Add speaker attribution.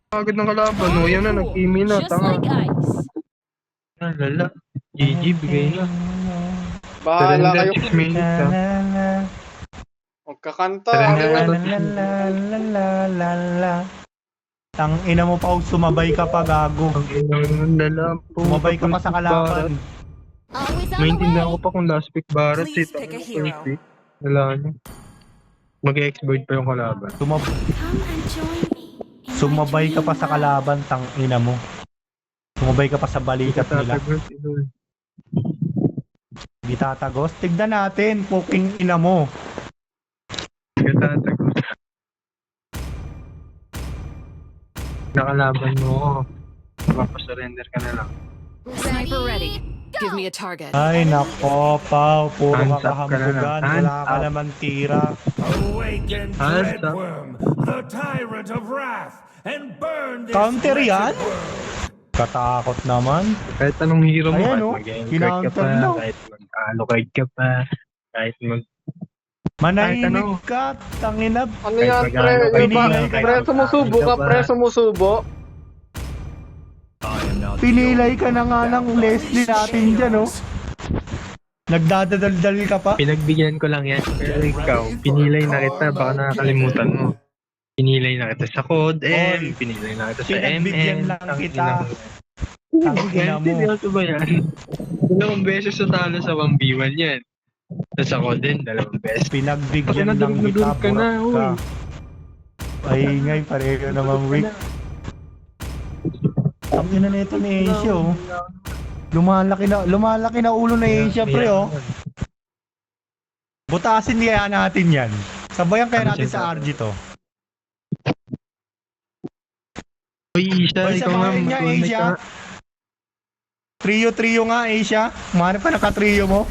Speaker 1: Agad ng kalaban, no? Yan na, nag-kimi na,
Speaker 2: Just
Speaker 1: tanga.
Speaker 2: like ice.
Speaker 1: Ah, lala. GG, bigay na.
Speaker 3: Bahala kayo.
Speaker 1: 6 minutes, ha?
Speaker 3: Magkakanta.
Speaker 1: Surrender
Speaker 3: Ariel.
Speaker 1: na.
Speaker 4: Tang ina mo pa, sumabay ka pa, gago.
Speaker 1: Ang inang lala po.
Speaker 4: Sumabay ka pa sa kalaban.
Speaker 2: Always on the
Speaker 1: Maintindihan ko
Speaker 2: way.
Speaker 1: pa kung last pick Barrett.
Speaker 5: Please
Speaker 1: Ito,
Speaker 5: pick a
Speaker 1: first
Speaker 5: hero.
Speaker 1: pick. Wala niya. Mag-exploit pa yung kalaban.
Speaker 2: Come and join me. in my
Speaker 4: Sumabay ka pa sa
Speaker 2: dream
Speaker 4: kalaban, tang ina mo. Sumabay ka pa sa balikat nila. Di tatagos. Tignan natin, puking ina mo.
Speaker 1: Katatagos. Nakalaban mo. Mapasurrender ka na lang.
Speaker 5: Sniper ready. Give me a target.
Speaker 4: Ay nako, Pao. Puro
Speaker 1: Hands
Speaker 4: ka
Speaker 1: up ka na lang.
Speaker 4: kahambugan.
Speaker 1: Hands
Speaker 4: Wala ka
Speaker 1: up.
Speaker 4: naman tira.
Speaker 6: Awaken,
Speaker 1: Hands up.
Speaker 6: Dreadworm, the tyrant of wrath, and burn this
Speaker 4: Counter
Speaker 6: wretched
Speaker 4: yan?
Speaker 6: world.
Speaker 4: Katakot naman.
Speaker 1: Kahit anong hero mo,
Speaker 4: Ayan,
Speaker 1: kahit
Speaker 4: oh.
Speaker 1: mag-encourage ka
Speaker 4: Kinounter
Speaker 1: pa,
Speaker 4: lang.
Speaker 1: kahit mag-allocate ka pa, kahit
Speaker 4: Manahimik ka, tangina.
Speaker 3: Ano yan,
Speaker 1: Kahit
Speaker 3: pre?
Speaker 1: magano,
Speaker 3: Yung ba?
Speaker 4: pinilay ka
Speaker 3: Pre,
Speaker 1: na.
Speaker 3: sumusubo ka, pre, sumusubo.
Speaker 4: Pinilay ka na nga ng Leslie natin dyan, oh. Nagdadadaldal ka pa.
Speaker 1: Pinagbigyan ko lang yan. Pero ikaw, pinilay na kita, baka nakakalimutan mo. Pinilay na kita sa Code M,
Speaker 4: Oy,
Speaker 1: pinilay na kita sa
Speaker 4: pinagbigyan
Speaker 1: MN.
Speaker 4: lang
Speaker 1: Ang
Speaker 4: kita.
Speaker 1: ina mo.
Speaker 4: Tangina mo.
Speaker 1: Seryoso ba yan? Dalawang beses sa talo sa 1v1 yan. Tapos ako din, dalawang beses.
Speaker 4: Pinagbigyan lang kita,
Speaker 1: ka na,
Speaker 4: burak ka.
Speaker 1: uy.
Speaker 4: Ay, ngay, pareho naman, Rick. Ang ina na ito ni Asia, oh. Lumalaki na ulo na Asia, pre, oh. Butasin kaya natin yan. Sabayan kaya
Speaker 1: Ano
Speaker 4: natin
Speaker 1: siya
Speaker 4: sa RG to.
Speaker 1: Uy, Isa,
Speaker 4: Uy,
Speaker 1: ikaw nga,
Speaker 4: sabayan niya,
Speaker 1: mag-connect
Speaker 4: Asia.
Speaker 1: ka.
Speaker 4: Trio nga, Asia. Manip pa naka-trio mo.